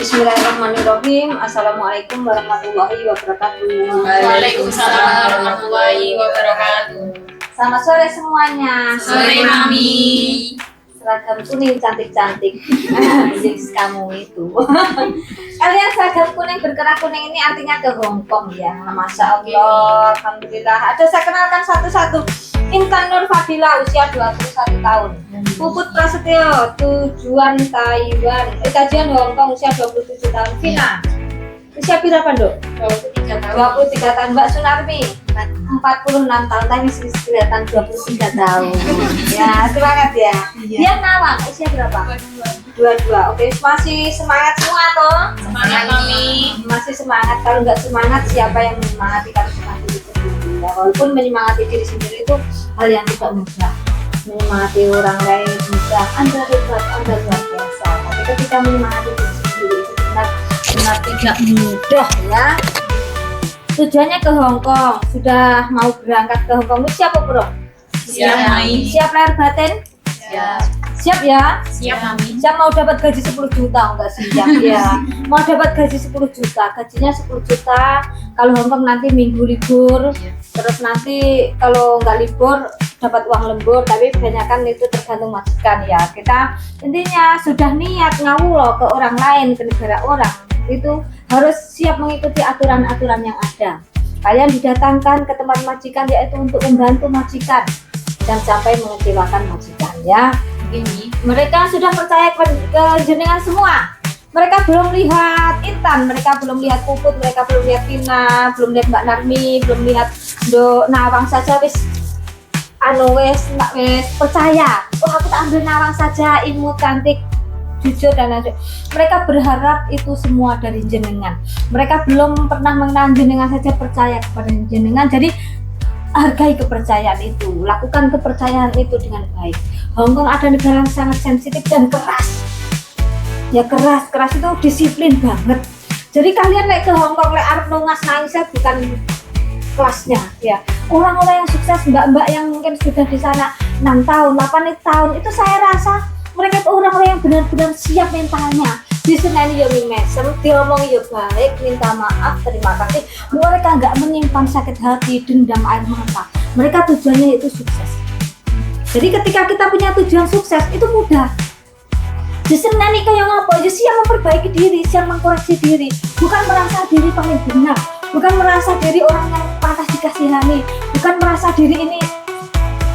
Bismillahirrahmanirrahim. Assalamualaikum warahmatullahi wabarakatuh. Waalaikumsalam warahmatullahi wabarakatuh. Selamat sore semuanya. Sore Mami. Seragam kuning cantik-cantik. Jeans kamu itu. Kalian seragam kuning berkerah kuning ini artinya ke Hongkong ya. Masya Allah. Alhamdulillah. Ada saya kenalkan satu-satu. Intan Nur Fadila usia 21 tahun. Puput Prasetyo tujuan Taiwan. Kajian Hongkong usia 27 tahun. Vina usia berapa Dok? 23 tahun. 23 tahun. Mbak Sunarmi 46 tahun. Tapi masih kelihatan 23 tahun. Ya semangat ya. Dia Nawang usia berapa? 22. Oke, masih semangat semua toh? Semangat Mami. Masih semangat. Kalau nggak semangat siapa yang menyemangati? Kalau semangat itu sendiri ya. Walaupun menyemangati diri sendiri itu hal yang tidak mudah. Menyemangati orang lain mudah. Anda hebat, Anda luar biasa. Tapi ketika menyemangati diri sendiri itu benar tidak mudah ya. Tujuannya ke Hongkong. Sudah mau berangkat ke Hongkong. Siapa bro? Siap Mami. Siap lahir batin? Siap. Siap ya? Siap Mami. Saya mau dapat gaji 10 juta enggak siap ya. Mau dapat gaji 10 juta. Gajinya 10 juta. Kalau Hongkong nanti minggu libur. Terus nanti kalau nggak libur dapat uang lembur, tapi kebanyakan itu tergantung majikan ya. Kita intinya sudah niat ngawulo ke orang lain, ke negara orang, itu harus siap mengikuti aturan-aturan yang ada. Kalian didatangkan ke tempat majikan yaitu untuk membantu majikan dan sampai mengecewakan majikan ya. Ini Mereka sudah percaya ke jenengan semua. Mereka belum lihat Intan, mereka belum lihat Puput, mereka belum lihat Vina, belum lihat Mbak Narmi, belum lihat Nawang saja wis percaya. Oh aku tak ambil Nawang saja, imut, cantik, jujur dan lain. Mereka berharap itu semua dari jenengan. Mereka belum pernah mengenal jenengan saja percaya kepada jenengan. Jadi hargai kepercayaan itu, lakukan kepercayaan itu dengan baik. Hongkong ada negara yang sangat sensitif dan keras. Ya keras itu disiplin banget. Jadi kalian naik ke Hongkong lek arep nungas nangisnya bukan kelasnya ya. Orang-orang yang sukses, mbak-mbak yang mungkin sudah di sana 6 tahun, 8 tahun, itu saya rasa mereka itu orang-orang yang benar-benar siap mentalnya. Diseneni ya mesem, diomongi ya baik, minta maaf, terima kasih. Mereka nggak menyimpan sakit hati, dendam, air mata. Mereka tujuannya itu sukses. Jadi ketika kita punya tujuan sukses itu mudah. Diseneni kayak apa? Ya siap memperbaiki diri, siap mengkoreksi diri. Bukan merasa diri paling benar, bukan merasa diri orang yang pantas dikasihani, bukan merasa diri ini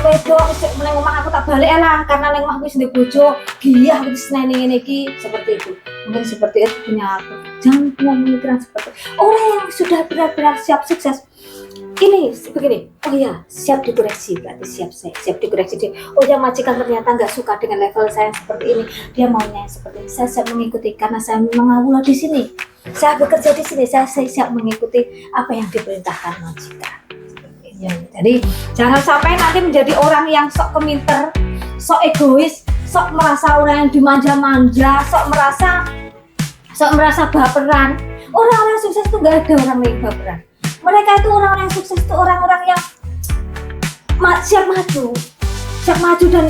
wedo nang omah aku tak balik lah karena nang omahku wis ndek bojo, giyah wis seneni ngene iki, seperti itu. Mungkin seperti itu punya aku. Jangan punya pemikiran seperti itu. Orang yang sudah benar-benar siap sukses ini begini, oh ya siap dikoreksi, berarti siap dikoreksi dia. Oh ya majikan ternyata nggak suka dengan level saya seperti ini, dia maunya seperti ini. Saya siap mengikuti karena saya mengawula di sini, saya bekerja di sini, saya siap mengikuti apa yang diperintahkan majikan. Ya, jadi jangan sampai nanti menjadi orang yang sok keminter, sok egois, sok merasa orang yang dimanja-manja, sok merasa baperan. Orang-orang sukses itu nggak ada orang yang baperan. Mereka itu orang-orang yang sukses itu orang-orang yang siap maju dan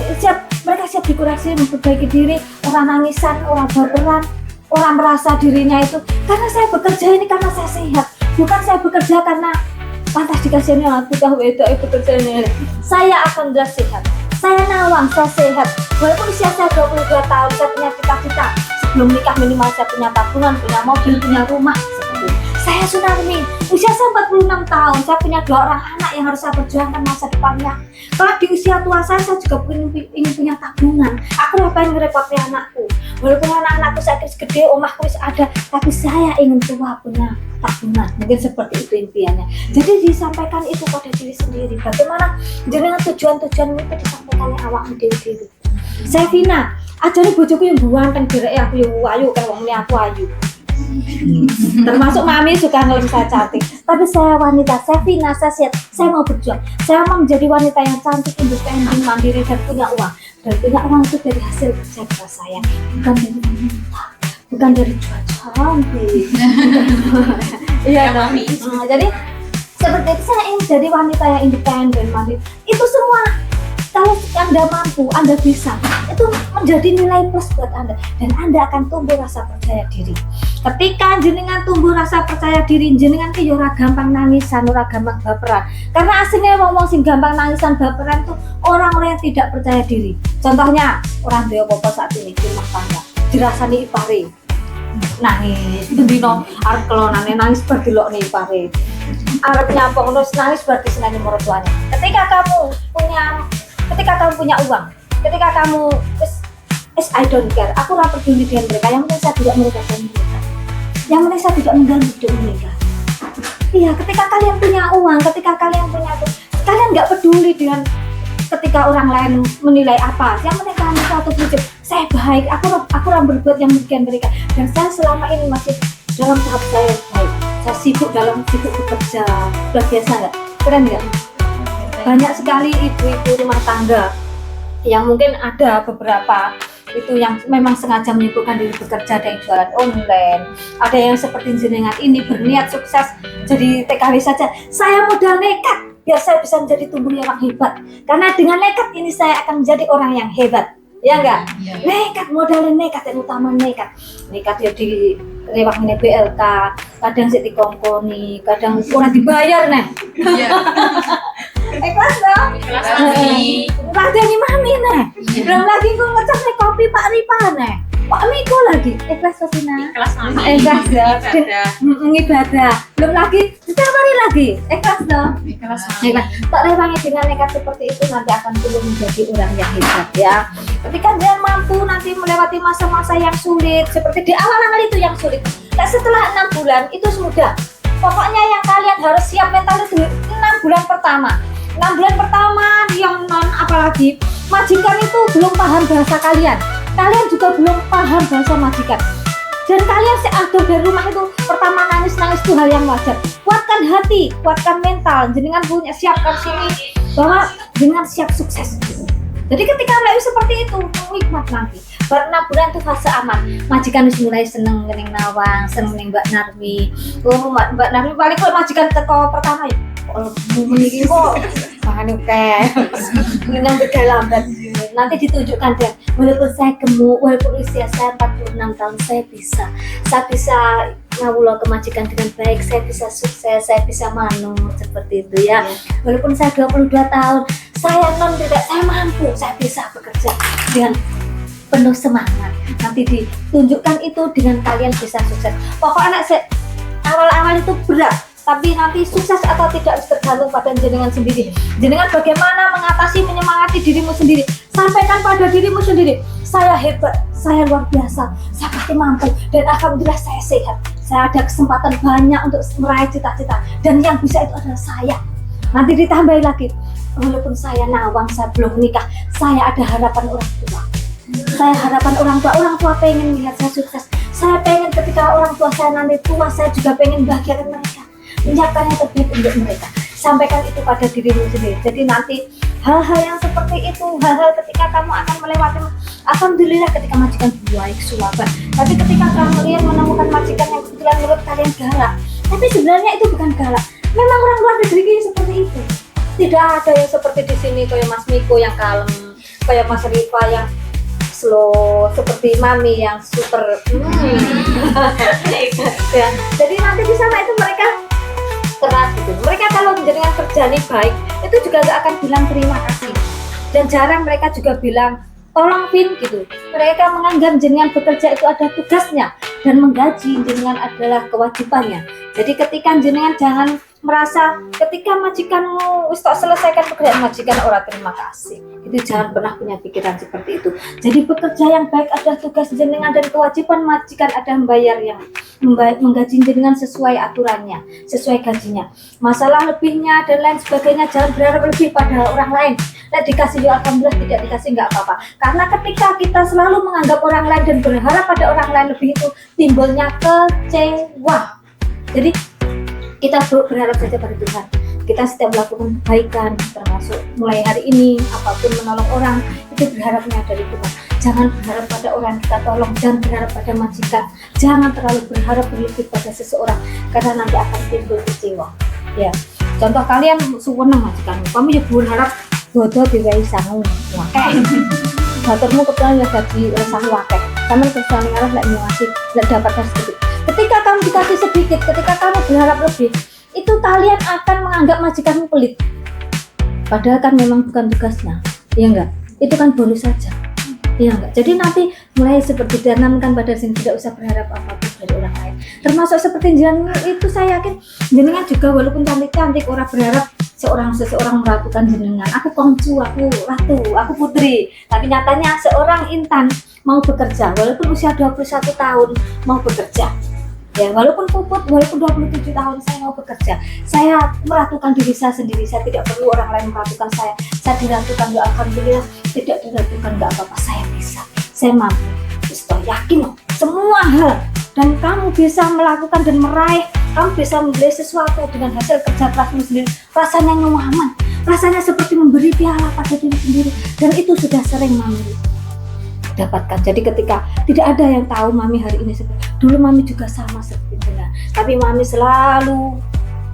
mereka siap dikoreksi, memperbaiki diri. Orang nangisan, orang baperan, orang merasa dirinya itu karena saya bekerja ini karena saya sehat, bukan saya bekerja karena pantas dikasihani aku tahu itu pekerjaannya. Saya akan sudah sehat. Saya Nawang, saya sehat. Walaupun usia saya 22 tahun, saya punya cita-cita. Sebelum nikah minimal saya punya tabungan, punya mobil, punya rumah. Seperti itu. Saya Sunarmi, usia saya 46 tahun, saya punya 2 orang anak yang harus saya perjuangkan masa depannya. Kalau di usia tua saya juga ingin punya tabungan. Aku ngapain ngerepotin anakku? Walaupun anak-anakku saya gede, omahku ada, tapi saya ingin tua punya tabungan. Mungkin seperti itu impiannya. Jadi disampaikan itu pada diri sendiri. Bagaimana dengan tujuan-tujuan itu disampaikan oleh awakmu diri. Saya Vina, ajari bojoku yang buanteng direk aku yang ayu kan wong aku ayu. Termasuk Mami suka ngelim saya cantik, tapi saya wanita, saya Vina, saya siap, saya mau berjuang, saya mau menjadi wanita yang cantik, independen, mandiri dan punya uang. Dan punya uang itu dari hasil kerja keras saya, bukan dari wanita, bukan dari cuaca cantik. Iya Mami. Jadi seperti itu saya ingin jadi wanita yang independen, mandiri. Itu semua kalau Anda mampu, Anda bisa, itu menjadi nilai plus buat Anda dan Anda akan tumbuh rasa percaya diri. Ketika jenengan tumbuh rasa percaya diri, jenengan ki yo ora gampang nangisan, ora gampang baperan. Karena aslinya wong sing gampang nangisan baperan tuh orang-orang yang tidak percaya diri. Contohnya orang duwe apa-apa saat ini di rumah tangga, dirasani ipare. Nangis, bendino arep kelonane nangis bar dilokne ipare. Arep nyampung terus nangis bar diseneni mertuane. Ketika kamu punya uang, ketika kamu I don't care, aku ora peduli dengan mereka, yang penting saya tidak merugikan mereka, yang penting saya tidak mengganggu hidup mereka. Iya, ketika kalian punya uang, ketika kalian punya itu, kalian nggak peduli dengan ketika orang lain menilai apa, yang penting kamu satu prinsip, saya baik, aku orang berbuat yang merugikan mereka, dan saya selama ini masih dalam tahap saya baik, saya sibuk bekerja, luar biasa nggak? Keren nggak? Banyak sekali ibu-ibu rumah tangga yang mungkin ada beberapa itu yang memang sengaja menyibukkan diri bekerja, ada yang jualan online, ada yang seperti jenengan ini berniat sukses jadi TKW saja. Saya modal nekat biar saya bisa menjadi tumbuh yang hebat, karena dengan nekat ini saya akan menjadi orang yang hebat, ya enggak? Nekat, modalnya nekat, yang utama nekat ya di rewang ini BLK, kadang sih dikongkoni, kadang orang dibayar nih. Ikhlas dong. Ikhlas Mami. Ladeni Mami nih. Belum lagi gue ngecas nih kopi Pak Ripa nih. Pak Miko lagi. Ikhlas Sosina. Ikhlas Mami. Ikhlas ya. Ibadah. Ibadah. Belum lagi setiap hari lagi. Ikhlas dong. Ikhlas Mami. Ikhlas. Tak rewangi dengan nekat seperti itu nanti akan tumbuh menjadi orang yang hebat ya. Ketika dia mampu nanti melewati masa-masa yang sulit seperti di awal-awal itu yang sulit. Nah, setelah 6 bulan itu sudah. Pokoknya yang kalian harus siap mental itu 6 bulan pertama. 6 bulan pertama yang non apalagi majikan itu belum paham bahasa kalian juga belum paham bahasa majikan, dan kalian seado dari rumah itu pertama nangis itu hal yang wajar. Kuatkan hati, kuatkan mental, jenengan punya siapkan sini bahwa jenengan siap sukses. Jadi ketika mulai seperti itu nikmat nanti baru 6 bulan itu fase aman. Majikan wis mulai seneng ngening Nawang, seneng ngening Mbak Narwi. Mbak Narwi paling kalau majikan teko pertama ya meniki kok makanya kayak yang berdalambat nanti ditunjukkan deh, walaupun saya gemuk, walaupun usia saya 46 tahun, saya bisa ngawula kemajikan dengan baik, saya bisa sukses, saya bisa manut seperti itu ya. Walaupun saya 22 tahun, saya mampu, saya bisa bekerja dengan penuh semangat. Nanti ditunjukkan itu dengan kalian bisa sukses. Pokoknya awal-awal itu berat, tapi nanti sukses atau tidak tergantung pada jenengan sendiri. Jenengan bagaimana mengatasi, menyemangati dirimu sendiri. Sampaikan pada dirimu sendiri, saya hebat, saya luar biasa, saya pasti mampu, dan alhamdulillah saya sehat. Saya ada kesempatan banyak untuk meraih cita-cita, dan yang bisa itu adalah saya. Nanti ditambahin lagi, walaupun saya Nawang, saya belum menikah, saya ada harapan orang tua. Saya harapan orang tua pengen melihat saya sukses. Saya pengen ketika orang tua saya nanti tua, saya juga pengen bahagiakan mereka, menyiapkan yang terbaik untuk mereka. Sampaikan itu pada dirimu sendiri. Jadi nanti hal-hal yang seperti itu, hal-hal ketika kamu akan melewati, alhamdulillah ketika majikan baik suapan. Tapi ketika kalian menemukan majikan yang kebetulan menurut kalian galak, tapi sebenarnya itu bukan galak. Memang orang luar negeri ini seperti itu. Tidak ada yang seperti di sini kayak Mas Miko yang kalem, kayak Mas Rifa yang slow, seperti Mami yang super. Ya. Jadi nanti di sana itu mereka keras gitu. Mereka kalau menjalankan kerjanya baik, itu juga gak akan bilang terima kasih. Dan jarang mereka juga bilang tolong Vin gitu. Mereka menganggap jenengan bekerja itu ada tugasnya, dan menggaji jenengan adalah kewajibannya. Jadi ketika jenengan jangan merasa ketika majikanmu wis tak selesaikan pekerjaan majikan orang terima kasih. Itu jangan pernah punya pikiran seperti itu. Jadi bekerja yang baik adalah tugas jenengan, dan kewajiban majikan ada membayar yang menggaji jenengan sesuai aturannya, sesuai gajinya. Masalah lebihnya dan lain sebagainya jangan berharap lebih pada orang lain. Nah, dikasih ya alhamdulillah, tidak dikasih nggak apa-apa. Karena ketika kita selalu menganggap orang lain dan berharap pada orang lain lebih, itu timbulnya kecewa. Jadi kita berharap saja pada Tuhan. Kita setiap melakukan kebaikan, termasuk mulai hari ini, apapun menolong orang, itu berharapnya dari Tuhan. Jangan berharap pada orang kita tolong, jangan berharap pada majikan, jangan terlalu berharap berlebih pada seseorang, karena nanti akan timbul kecewa. Ya, contoh kalian suweneng majikan, kamu juga berharap bodoh diwai sangu wakeh. Baturmu kebetulan ya gaji sangu wakeh. Kamu kesalahan ngarah lek nyuwasi, lek dapat sedikit. Ketika kamu dikasih sedikit, ketika kamu berharap lebih, itu kalian akan menganggap majikanmu pelit. Padahal kan memang bukan tugasnya, iya enggak? Itu kan bonus saja, iya enggak? Jadi nanti mulai seperti ditanamkan pada sini, tidak usah berharap apapun dari orang lain. Termasuk seperti jenengan itu, saya yakin jenengan juga walaupun cantik-cantik, orang berharap seseorang meratukan jenengan. Aku kongcu, aku ratu, aku putri. Tapi nyatanya seorang Intan mau bekerja, walaupun usia 21 tahun mau bekerja. Ya, walaupun puput, walaupun 27 tahun saya mau bekerja. Saya meratukan diri saya sendiri, saya tidak perlu orang lain meratukan saya. Saya diratukan, ya alhamdulillah. Tidak diratukan, gak apa-apa, saya bisa. Saya mampu. Saya yakin loh, semua hal. Dan kamu bisa melakukan dan meraih, kamu bisa membeli sesuatu dengan hasil kerja kerasmu sendiri. Rasanya nyaman, rasanya seperti memberi piala pada diri sendiri. Dan itu sudah sering Mami dapatkan. Jadi ketika tidak ada yang tahu Mami hari ini seperti dulu, Mami juga sama seperti Bunda. Tapi Mami selalu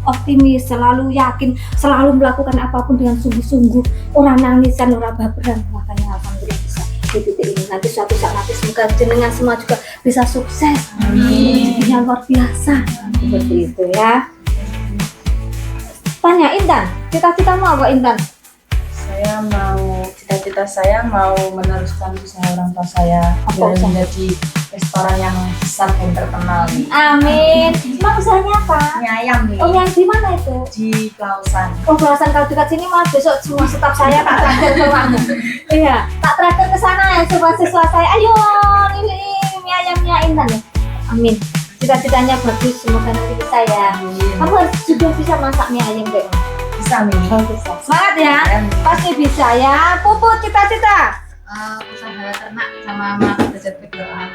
optimis, selalu yakin, selalu melakukan apapun dengan sungguh-sungguh. Orang nangisan, orang baperan. Makanya alhamdulillah bisa di titik ini. Nanti suatu saat nanti semoga jenengan semua juga bisa sukses. Amin. Yang luar biasa. Seperti itu ya. Tanya Intan, cita-citamu apa Intan? Cita-cita saya mau meneruskan usaha orang tua saya Apa biar usaha? menjadi restoran yang besar dan terkenal nih. Amin. Emang usahanya apa? Mie ayam nih Oh, yang di mana itu? di Klausan. Oh, Klausan, kalau dekat sini malah besok semua staf saya tak traktir ke kamu. Iya, tak traktir ke sana ya semua siswa saya. Ayo, ini mie ayamnya Intan ya. Amin. Cita-citanya bagus, semoga nanti bisa ya. Kamu harus juga bisa masak mie ayam kayak Bisa nih. bisa. Semangat ya. Pasti bisa ya. Puput cita-cita. Usaha ternak sama makan rezeki berdoa.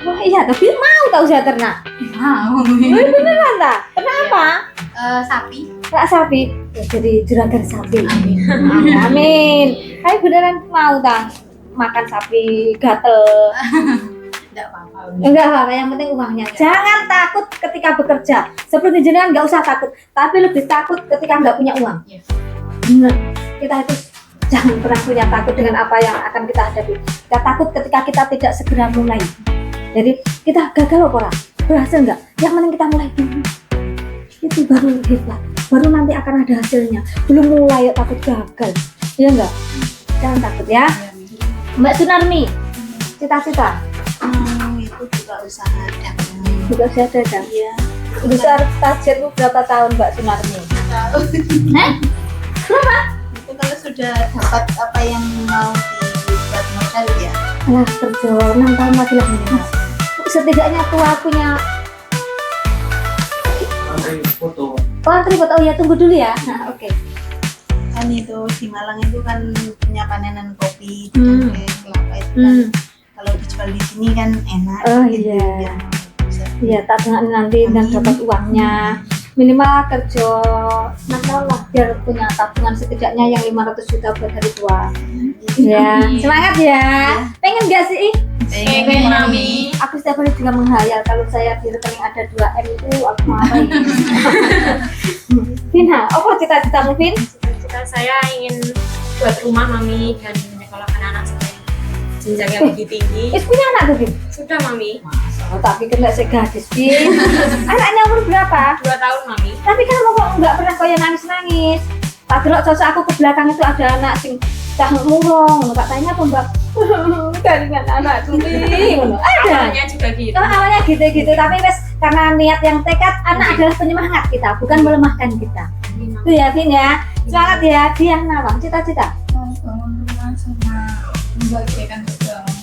Wah iya, tapi mau tak usaha ternak? Mau. Beneran tak? Kenapa? Sapi. Tak sapi. Ya, jadi juragan sapi. Amin. Amin. Ayo beneran mau tak makan sapi gatel? Enggak apa-apa. Enggak apa-apa, yang penting uangnya. Jangan takut ketika bekerja. Seperti jenengan nggak usah takut, tapi lebih takut ketika nggak punya uang. Yes. Bener. Kita itu jangan pernah punya takut dengan apa yang akan kita hadapi. Kita takut ketika kita tidak segera mulai. Jadi kita gagal apa orang? Berhasil nggak? Yang penting kita mulai dulu. Itu baru hebat. Baru nanti akan ada hasilnya. Belum mulai ya takut gagal. Iya enggak? Jangan takut ya. Mbak Sunarmi, cita-cita Itu juga usaha dagang. juga saya dagang. Iya. Besar targetmu berapa tahun Mbak Sunarmi? Tahu. Berapa? Itu kalau sudah dapat apa yang mau dibuat modal ya. Alah kerja 6 tahun lagi lah minimal. Setidaknya tua punya Foto. antri foto. Oh ya tunggu dulu ya. Nah oke. Kan itu di Malang itu kan punya panenan kopi, Hmm. cengkeh, kelapa itu kan. Hmm. Kalau dijual di sini kan enak. Oh, gitu, iya. biar bisa. Iya tabungan nanti dan Amin. dapat uangnya. Minimal kerja 6 tahun lah biar punya tabungan setidaknya yang 500 juta buat hari tua. Ya, semangat ya. Pengen gak sih? Pengen, Mami. Aku setiap hari juga menghayal kalau saya di rekening ada 2M itu aku mau apa ya? Vina, apa cita-citamu Vin? Cita-cita saya ingin buat rumah Mami dan menyekolahkan anak saya jenjang yang lebih tinggi. Punya anak tuh Vin? Sudah Mami, Oh, tapi kena segadis Vin. Anaknya umur berapa? 2 tahun Mami. Tapi kamu kok nggak pernah kayak nangis-nangis. Tak delok sosok aku ke belakang itu ada anak sing cah murung. Tak tanya apa Mbak? Garingan anak Vin. Ada. Awalnya juga gitu. Oh, awalnya gitu-gitu, tapi wes karena niat yang tekad, anak adalah penyemangat kita, bukan melemahkan kita. Itu ya Vin ya. Semangat ya, Dian Nawang. Cita-cita Bangun rumah sama membahagiakan kedua orang.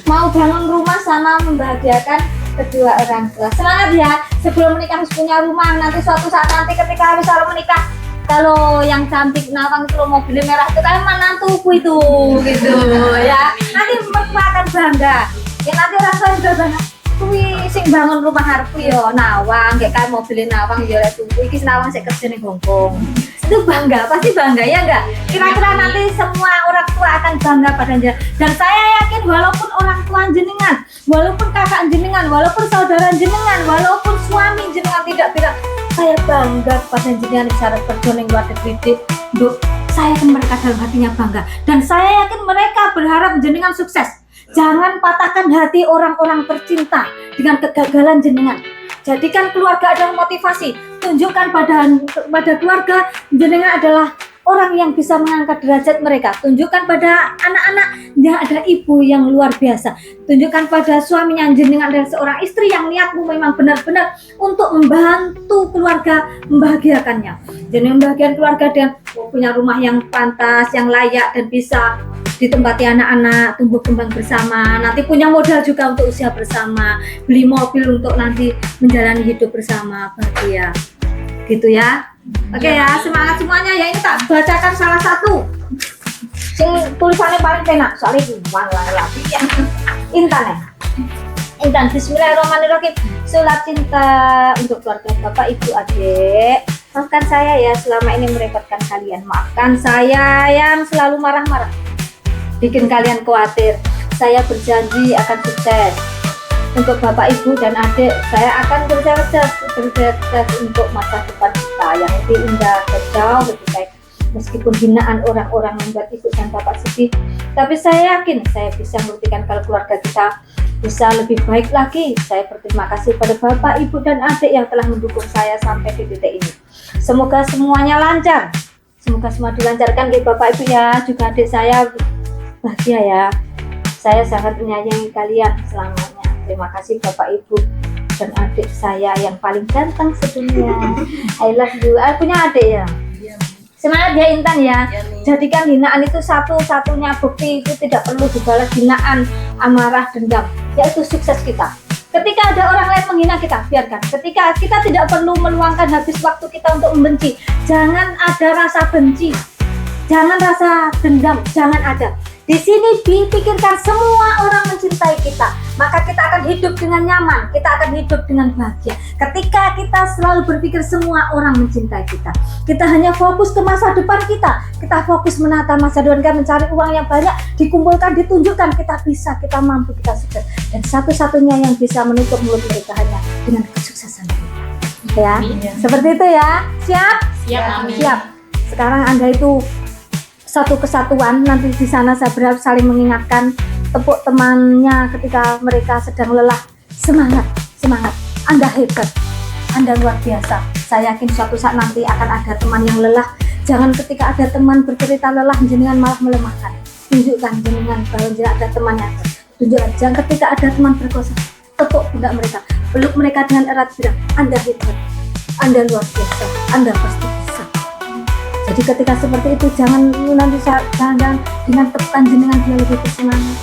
mau bangun rumah sama membahagiakan kedua orang tua. Semangat ya. Sebelum menikah harus punya rumah. Nanti suatu saat nanti ketika habis kalau menikah, kalau yang cantik Nawang itu mobilnya merah itu kan menantuku itu gitu ya. Nanti mertua akan bangga. Ya nanti orang tua juga bangga. Kuwi sing bangun rumah harpu yo Nawang, kayak kan mobilnya Nawang yo lek tunggu iki Nawang sik kerja ning Hongkong. Itu bangga, pasti bangga ya enggak? Kira-kira nanti semua orang tua akan bangga pada jenengan. Dan saya yakin walaupun orang tua jenengan, walaupun kakak jenengan, walaupun saudara jenengan, walaupun suami jenengan tidak bilang saya bangga pada jenengan bisa kerja ning luar negeri, Duk. Saya yakin mereka dalam hatinya bangga. Dan saya yakin mereka berharap jenengan sukses. Jangan patahkan hati orang-orang tercinta dengan kegagalan jenengan. Jadikan keluarga adalah motivasi. Tunjukkan pada keluarga jenengan adalah orang yang bisa mengangkat derajat mereka. Tunjukkan pada anak-anak yang ada ibu yang luar biasa. Tunjukkan pada suaminya jenengan adalah seorang istri yang niatmu memang benar-benar untuk membantu keluarga, membahagiakannya. Jenengan membahagiakan keluarga dengan punya rumah yang pantas, yang layak dan bisa ditempati anak-anak, tumbuh kembang bersama, nanti punya modal juga untuk usia bersama, beli mobil untuk nanti menjalani hidup bersama bahagia. Gitu ya. Oke ya, semangat semuanya ya. Ini tak bacakan salah satu sing tulisannya paling penak soalnya uang lagi ya. Intan ya. Intan, bismillahirrahmanirrahim. Surat cinta untuk keluarga bapak, ibu, adik. Maafkan saya ya selama ini merepotkan kalian. Maafkan saya yang selalu marah-marah, bikin kalian khawatir. Saya berjanji akan sukses. Untuk bapak, ibu, dan adik, saya akan bercerdas untuk masa depan kita yang lebih indah dan jauh lebih baik. Meskipun hinaan orang-orang membuat ibu dan bapak sedih, tapi saya yakin saya bisa membuktikan kalau keluarga kita bisa lebih baik lagi. Saya berterima kasih pada bapak, ibu, dan adik yang telah mendukung saya sampai di titik ini. Semoga semuanya lancar. Semoga semua dilancarkan di bapak, ibu ya, juga adik saya bahagia ya. Saya sangat menyayangi kalian selamanya. Terima kasih bapak, ibu, dan adik saya yang paling ganteng sedunia. I love you. Punya adik ya? Semangat ya Intan ya. Jadikan hinaan itu satu-satunya bukti, itu tidak perlu dibalas hinaan, amarah, dendam, yaitu sukses kita. Ketika ada orang lain menghina kita, biarkan. Ketika kita tidak perlu meluangkan habis waktu kita untuk membenci, jangan ada rasa benci, jangan rasa dendam, jangan ada. Di sini dipikirkan semua orang mencintai kita, maka kita akan hidup dengan nyaman, kita akan hidup dengan bahagia. Ketika kita selalu berpikir semua orang mencintai kita, kita hanya fokus ke masa depan kita fokus menata masa depan kita, mencari uang yang banyak, dikumpulkan, ditunjukkan kita bisa, kita mampu, kita sukses. Dan satu-satunya yang bisa menutup mulut mereka hanya dengan kesuksesan kita. Ya, seperti itu ya. Siap? Siap, Mami. Siap. Sekarang Anda itu satu kesatuan, nanti di sana saya berharap saling mengingatkan, tepuk temannya ketika mereka sedang lelah. Semangat, semangat, Anda hebat, Anda luar biasa. Saya yakin suatu saat nanti akan ada teman yang lelah. Jangan ketika ada teman bercerita lelah, jenengan malah melemahkan. Tunjukkan jenengan bahwa jenengan ada temannya. Tunjukkan, jangan ketika ada teman berkuasa, tepuk pundak mereka, peluk mereka dengan erat, bilang, Anda hebat, Anda luar biasa, Anda pasti bisa. Jadi ketika seperti itu jangan nanti jangan dengan tepukan jenengan dia lebih bersemangat.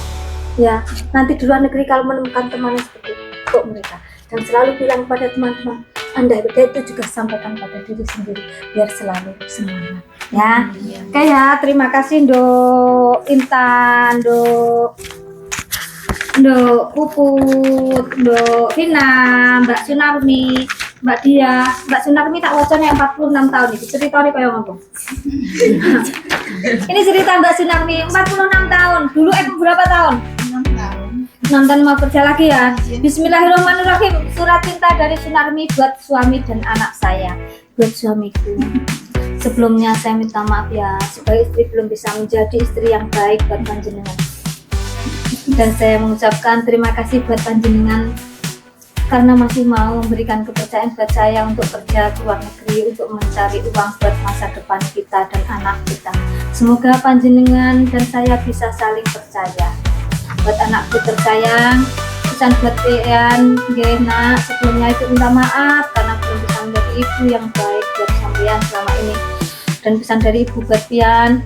Ya, nanti di luar negeri kalau menemukan temannya seperti itu, kok mereka, dan selalu bilang pada teman-teman, Anda itu juga sampaikan pada diri sendiri biar selalu semangat. Ya, oke ya, terima kasih Nduk Intan, Nduk Puput, Nduk Vina, Mbak Sunarmi, Mbak Dia. Mbak Sunarmi tak wacana 46 tahun ini. Ceritanya kayak ngomong. Ini cerita Mbak Sunarmi 46 tahun. Dulu berapa tahun? 6 tahun. Nonton mau kerja lagi ya. Bismillahirrahmanirrahim. Surat cinta dari Sunarmi buat suami dan anak saya. Buat suamiku. Sebelumnya saya minta maaf ya, sebagai istri belum bisa menjadi istri yang baik buat panjenengan. Dan saya mengucapkan terima kasih buat panjenengan karena masih mau memberikan kepercayaan buat saya untuk kerja ke luar negeri untuk mencari uang buat masa depan kita dan anak kita. Semoga panjenengan dan saya bisa saling percaya. Buat anakku tersayang, pesan buat Pian, Gena, sebelumnya itu minta maaf karena belum bisa menjadi ibu yang baik buat sampean selama ini. Dan pesan dari ibu buat Pian,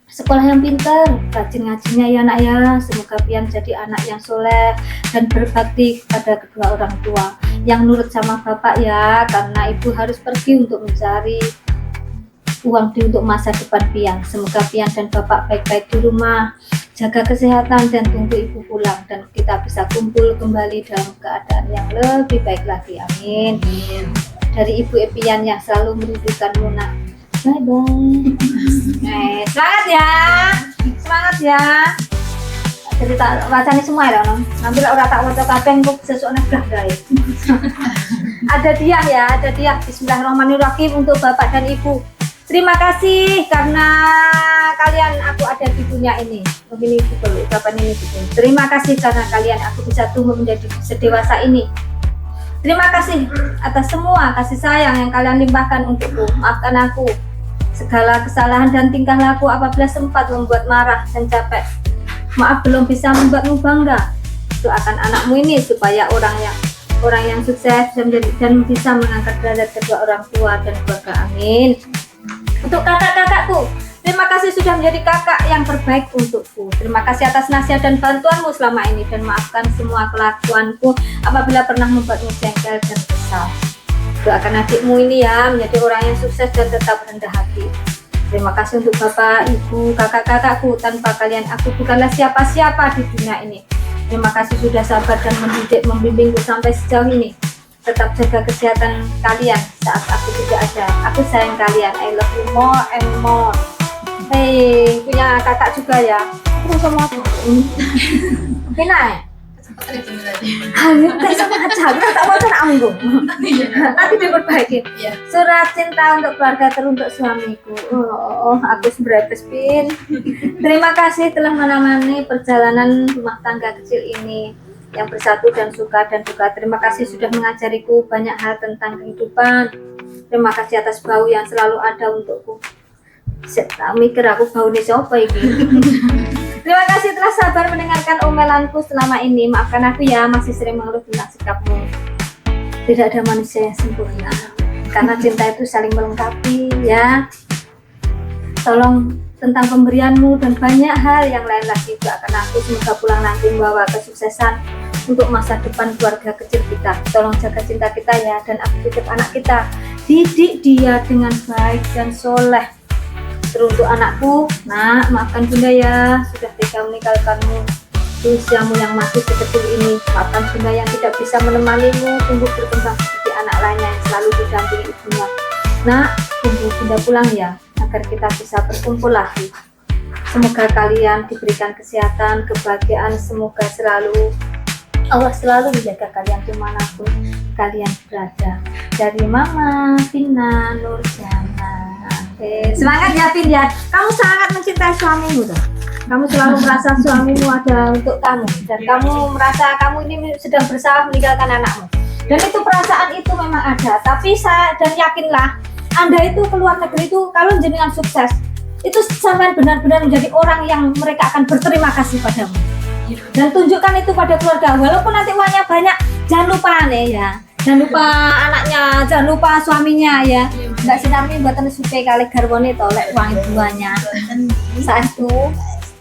sekolah yang pintar, rajin ngajinya ya nak ya. Semoga Pian jadi anak yang soleh dan berbakti kepada kedua orang tua, yang nurut sama bapak ya, karena ibu harus pergi untuk mencari uang untuk masa depan Pian. Semoga Pian dan bapak baik-baik di rumah, jaga kesehatan dan tunggu ibu pulang dan kita bisa kumpul kembali dalam keadaan yang lebih baik lagi. Amin. Dari Ibu Epian yang selalu merindukanmu nak. Bye bye. Semangat ya, semangat ya. Jadi tak wacani semua ya, non. Nanti orang tak waca kabeh kok sesuatu negah guys. Ada dia ya, ada dia. Bismillahirrahmanirrahim untuk bapak dan ibu. Terima kasih karena kalian aku ada di dunia ini. Begini gitu loh, ucapan ini gitu. Terima kasih karena kalian aku bisa tumbuh menjadi sedewasa ini. Terima kasih atas semua kasih sayang yang kalian limpahkan untukku. Maafkan aku segala kesalahan dan tingkah laku apabila sempat membuat marah dan capek. Maaf belum bisa membuatmu bangga. Doakan anakmu ini supaya orang yang sukses dan bisa mengangkat derajat kedua orang tua dan keluarga. Amin. Untuk kakak-kakakku, terima kasih sudah menjadi kakak yang terbaik untukku. Terima kasih atas nasihat dan bantuanmu selama ini, dan maafkan semua kelakuanku apabila pernah membuatmu jengkel dan kesal. Doakan adikmu ini ya menjadi orang yang sukses dan tetap rendah hati. Terima kasih untuk bapak, ibu, kakak-kakakku. Tanpa kalian aku bukanlah siapa-siapa di dunia ini. Terima kasih sudah sabar dan mendidik membimbingku sampai sejauh ini. Tetap jaga kesehatan kalian saat aku tidak ada. Aku sayang kalian. I love you more and more. Hei, punya kakak juga ya. Aku sama aku. Oke, Nay. Kita sama aja. Kita tak mau kan anggung. Nanti diperbaiki. Surat cinta untuk keluarga teruntuk suamiku. Aku seberapes pin. Terima kasih telah menemani perjalanan rumah tangga kecil ini yang bersatu dan suka dan duka. Terima kasih sudah mengajariku banyak hal tentang kehidupan. Terima kasih atas bau yang selalu ada untukku. Tak mikir aku bau nih siapa ini. Terima kasih telah sabar mendengarkan omelanku selama ini. Maafkan aku ya, masih sering mengeluh tentang sikapmu. Tidak ada manusia yang sempurna, karena cinta itu saling melengkapi ya. Tolong tentang pemberianmu dan banyak hal yang lain lagi doakan aku. Semoga pulang nanti membawa kesuksesan untuk masa depan keluarga kecil kita. Tolong jaga cinta kita ya, dan aku titip anak kita. Didik dia dengan baik dan soleh. Teruntuk anakku, nak, maafkan bunda ya sudah tega meninggalkanmu di usiamu yang masih sekecil ini. Maafkan bunda yang tidak bisa menemanimu tumbuh berkembang seperti anak lainnya yang selalu didampingi ibunya. Nak, tunggu bunda pulang ya, agar kita bisa berkumpul lagi. Semoga kalian diberikan kesehatan, kebahagiaan, semoga Allah selalu menjaga kalian dimanapun kalian berada. Dari Mama Vina Nurjana. Oke, semangat ya Vin ya. Kamu sangat mencintai suamimu tuh. Kamu selalu merasa suamimu ada untuk kamu, dan kamu merasa kamu ini sedang berusaha meninggalkan anakmu. Dan itu perasaan itu memang ada. Tapi saya dan yakinlah, Anda itu keluar negeri itu kalau jenengan sukses, itu sampai benar-benar menjadi orang yang mereka akan berterima kasih padamu. Dan tunjukkan itu pada keluarga. Walaupun nanti uangnya banyak, jangan lupa nih ya. Jangan lupa anaknya, jangan lupa suaminya ya. Mbak Sinarmi buatan supe kali garwone tolek uang ibuannya. Saat itu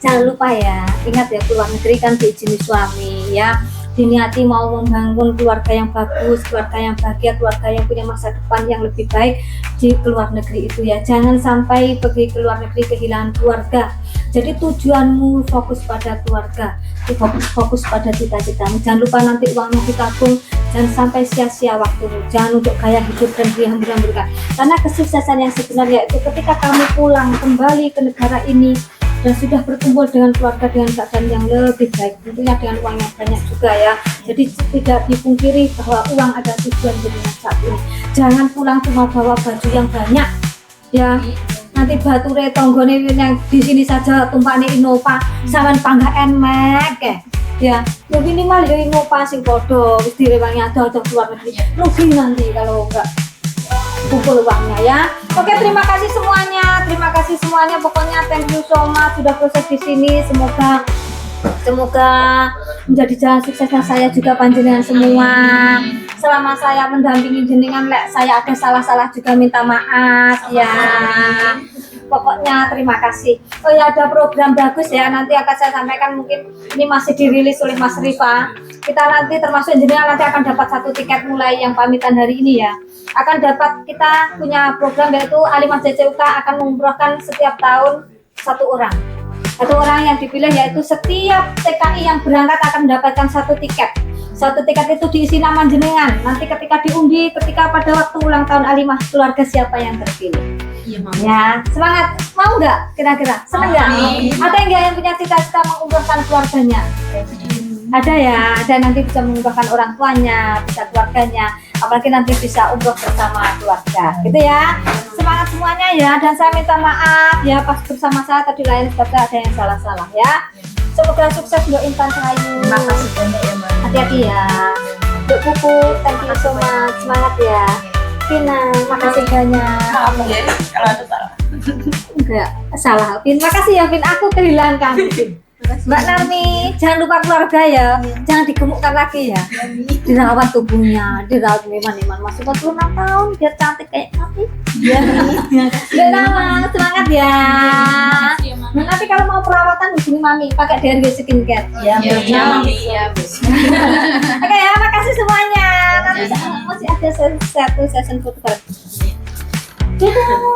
jangan lupa ya. Ingat ya, keluar negeri kan diizini suami ya. Diniati mau membangun keluarga yang bagus, keluarga yang bahagia, keluarga yang punya masa depan yang lebih baik di keluar negeri itu ya. Jangan sampai pergi ke luar negeri kehilangan keluarga. Jadi tujuanmu fokus pada keluarga, fokus pada cita-citamu. Jangan lupa nanti uangnya ditabung, jangan sampai sia-sia waktumu. Jangan untuk gaya hidup dan dihambur-hamburkan. Karena kesuksesan yang sebenarnya itu ketika kamu pulang kembali ke negara ini dan sudah berkumpul dengan keluarga dengan keadaan yang lebih baik, tentunya dengan uang yang banyak juga ya. Jadi tidak dipungkiri bahwa uang ada tujuan dengan saat ini. Jangan pulang cuma bawa baju yang banyak ya. Nanti bature tonggone yang di sini saja tumpakne Innova sampean panggah emek ya. Ya minimal ya Innova sing padha wis direwangi ada keluar negeri. Rugi nanti kalau enggak kumpul uangnya ya. Oke, terima kasih semuanya. Terima kasih semuanya. Pokoknya thank you so much sudah proses di sini. Semoga menjadi jalan suksesnya saya juga panjenengan semua. Selama saya mendampingi jenengan, saya ada salah-salah juga minta maaf ya. Pokoknya terima kasih. Oh ya, ada program bagus ya, nanti akan saya sampaikan, mungkin ini masih dirilis oleh Mas Rifa. Kita nanti termasuk jenengan nanti akan dapat 1 tiket mulai yang pamitan hari ini ya. Akan dapat, kita punya program yaitu Alimah JCUK akan mengumrohkan setiap tahun 1 orang. 1 orang yang dipilih, yaitu setiap TKI yang berangkat akan mendapatkan 1 tiket. 1 tiket itu diisi nama jenengan. Nanti ketika diundi, ketika pada waktu ulang tahun Alimah, keluarga siapa yang terpilih. Iya, Mama. Ya, semangat. Mau nggak kira-kira? Senang nggak? Ada nggak yang punya cita-cita mengumrohkan keluarganya? Ada ya, ada, nanti bisa mengumrohkan orang tuanya, bisa keluarganya, apalagi nanti bisa umroh bersama keluarga, gitu ya. semangat semuanya ya, dan saya minta maaf ya pas bersama saya tadi lain sebabnya ada yang salah-salah ya. Semoga sukses untuk Intan Rahayu. Terima kasih banyak ya Mbak. Hati-hati ya. Untuk Pupu, thank you so much. Semangat ya. Vina, makasih banyak. Maaf ya kalau ada salah. Enggak salah, Vin. Makasih ya, Vin. Aku kehilangan. Mbak Narmi, jangan lupa keluarga ya. Jangan digemukkan lagi ya. Dirawat tubuhnya, dirawat Iman masih 46 tahun biar cantik kayak Mami. Iya. Nama semangat ya. Nah, nanti kalau mau perawatan hubungi Mami pakai DRG Skincare. Ya, Iya, ya, Mami. Iya, Bos. Oke ya, makasih semuanya. Nanti masih ada satu session foto. Dadah.